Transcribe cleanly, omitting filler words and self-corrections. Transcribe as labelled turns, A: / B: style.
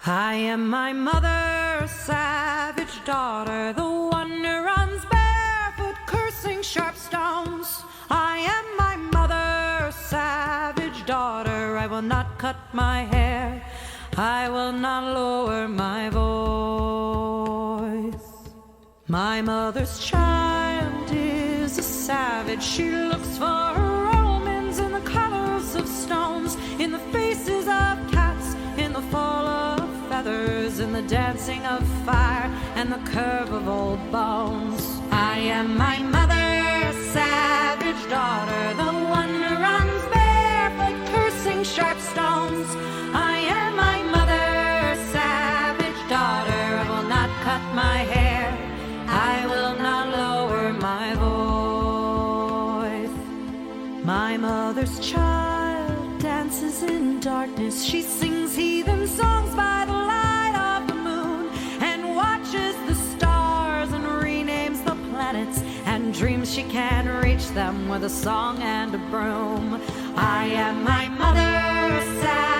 A: I am my mother's savage daughter, the one who runs barefoot, cursing sharp stones. I am my mother's savage daughter. I will not cut my hair, I will not lower my voice. My mother's child is a savage. She looks for her omens in the colors of stones, in the faces of cats, in the fall of feathers, in the dancing of fire and the curve of old bones. I am my mother's savage daughter, the one who runs barefoot, cursing sharp stones. I am my mother's savage daughter. I will not cut my hair, I will not lower my voice. My mother's child dances in darkness. She sings heathen songs by the light of the moon, and watches the stars and renames the planets, and dreams she can reach them with a song and a broom. I am my mother's savage